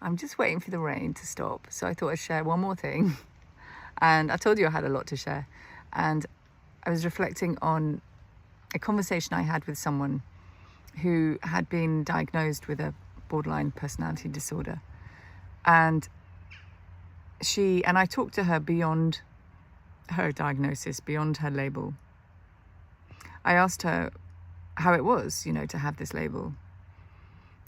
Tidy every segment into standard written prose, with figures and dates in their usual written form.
I'm just waiting for the rain to stop. So I thought I'd share one more thing. And I told you I had a lot to share. And I was reflecting on a conversation I had with someone who had been diagnosed with a borderline personality disorder. And I talked to her beyond her diagnosis, beyond her label. I asked her how it was, to have this label.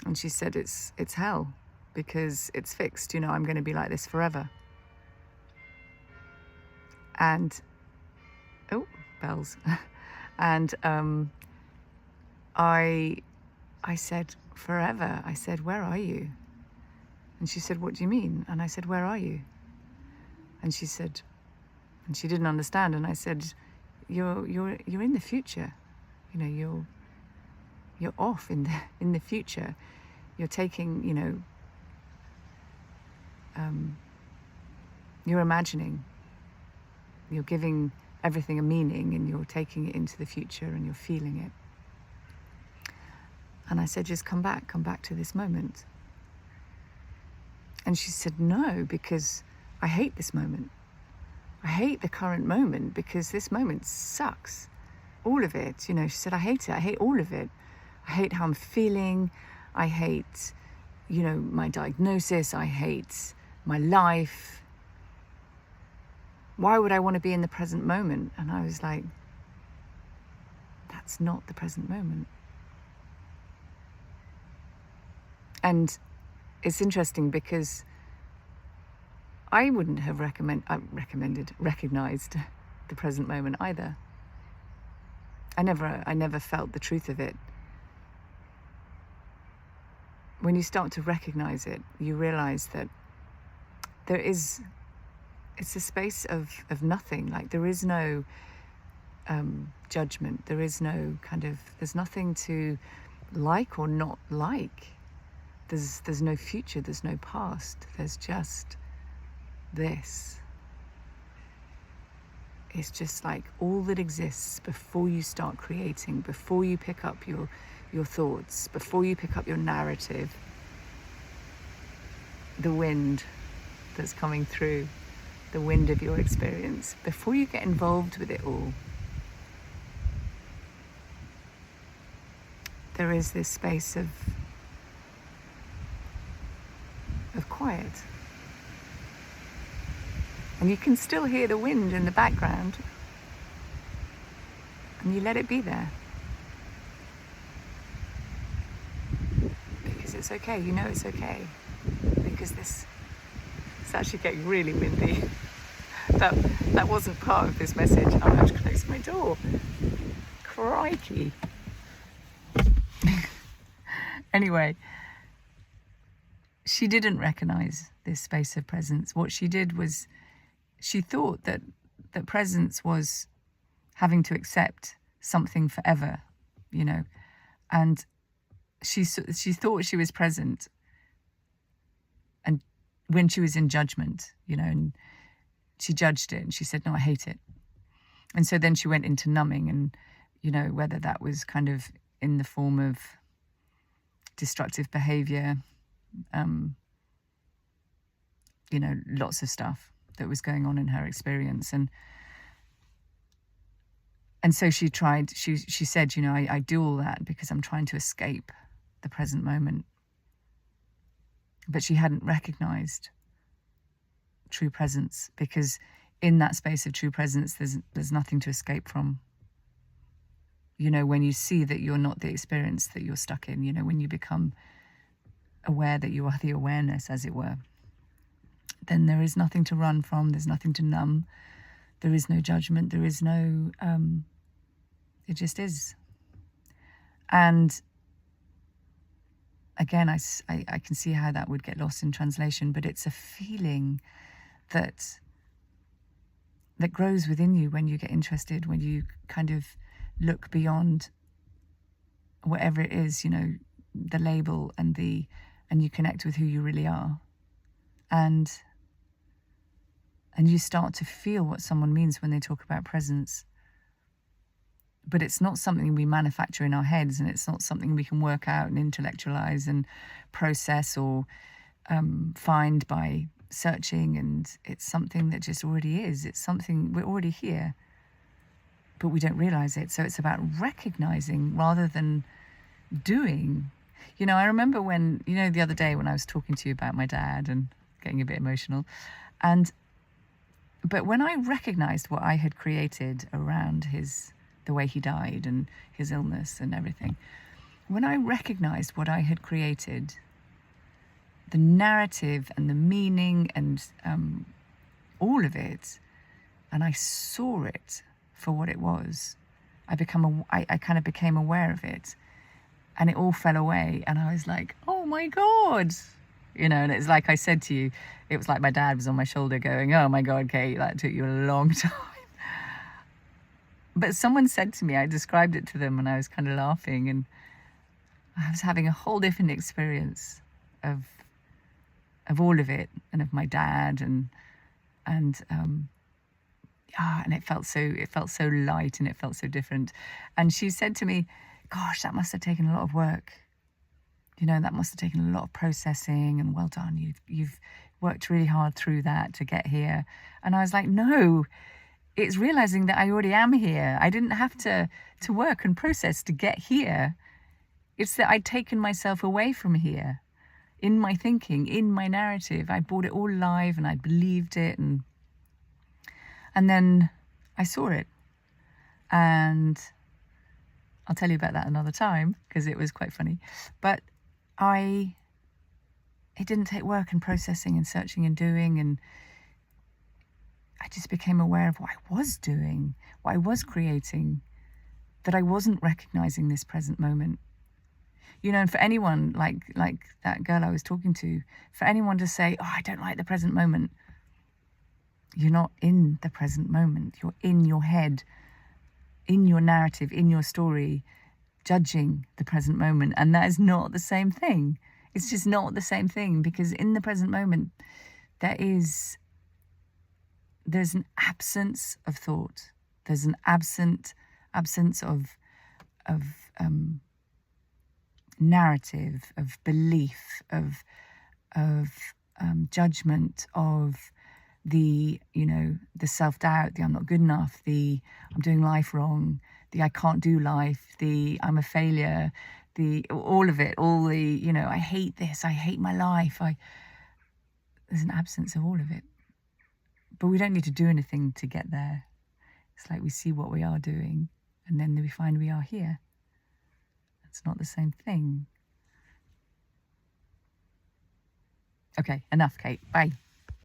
And she said, it's hell, because it's fixed, I'm going to be like this forever. And, oh, bells. And I said, forever. I said, where are you? And she said, what do you mean? And I said, where are you? And she said, and she didn't understand. And I said, you're in the future. You're off in the future. You're taking, you're imagining. You're giving everything a meaning, and you're taking it into the future, and you're feeling it. And I said, just come back to this moment. And she said, no, because I hate this moment. I hate the current moment, because this moment sucks. All of it, she said, I hate it. I hate all of it. I hate how I'm feeling. I hate, my diagnosis. I hate my life. Why would I want to be in the present moment? And I was like, that's not the present moment. And it's interesting because I wouldn't have recognized the present moment either. I never felt the truth of it. When you start to recognize it, you realize that it's a space of nothing. Like, there is no judgment. There is no there's nothing to like or not like. There's no future, there's no past. There's just this. It's just like all that exists before you start creating, before you pick up your thoughts, before you pick up your narrative. The wind that's coming through, the wind of your experience, before you get involved with it all. There is this space of quiet. And you can still hear the wind in the background. And you let it be there. Because it's okay, it's okay. Because it's actually getting really windy. That wasn't part of this message. I'm going to close my door. Crikey. Anyway, she didn't recognize this space of presence. What she did was she thought that presence was having to accept something forever, and she thought she was present, and when she was in judgment, and she judged it, and she said, no, I hate it. And so then she went into numbing, and whether that was kind of in the form of destructive behavior, lots of stuff that was going on in her experience. And so she said, I do all that because I'm trying to escape the present moment. But she hadn't recognized true presence, because in that space of true presence, there's nothing to escape from. When you see that you're not the experience that you're stuck in, when you become aware that you are the awareness, as it were, then there is nothing to run from, there's nothing to numb, there is no judgment, there is no, it just is. And again, I can see how that would get lost in translation, but it's a feeling that grows within you when you get interested, when you kind of look beyond whatever it is, the label and you connect with who you really are. And you start to feel what someone means when they talk about presence. But it's not something we manufacture in our heads, and it's not something we can work out and intellectualize and process or find by searching, and it's something that just already is. It's something, we're already here, but we don't realize it. So it's about recognizing rather than doing. You know, I remember when, you know, the other day when I was talking to you about my dad and getting a bit emotional, but when I recognized what I had created around the way he died and his illness and everything, when I recognized what I had created, the narrative and the meaning and all of it, and I saw it for what it was, I kind of became aware of it, and it all fell away, and I was like, oh my God, you know. And it's like I said to you, it was like my dad was on my shoulder going, oh my God, Kate, that took you a long time. But someone said to me, I described it to them, and I was kind of laughing, and I was having a whole different experience of all of it, and of my dad, and it felt so light, and it felt so different. And she said to me, gosh, that must have taken a lot of work. You know, that must have taken a lot of processing, and well done. You've worked really hard through that to get here. And I was like, no, it's realizing that I already am here. I didn't have to work and process to get here. It's that I'd taken myself away from here in my thinking, in my narrative. I brought it all alive, and I believed it. And then I saw it. And I'll tell you about that another time, because it was quite funny. But it didn't take work and processing and searching and doing, and I just became aware of what I was doing, what I was creating, that I wasn't recognizing this present moment. You know, and for anyone like that girl I was talking to, for anyone to say, oh, I don't like the present moment, you're not in the present moment. You're in your head, in your narrative, in your story, judging the present moment. And that is not the same thing. It's just not the same thing, because in the present moment, there's an absence of thought. There's an absence of narrative, of belief, of judgment, of the self-doubt, the I'm not good enough, the I'm doing life wrong, the I can't do life, the I'm a failure, all of it, all the, I hate this, I hate my life. There's an absence of all of it. But we don't need to do anything to get there. It's like we see what we are doing, and then we find we are here. It's not the same thing. Okay, enough, Kate. Bye.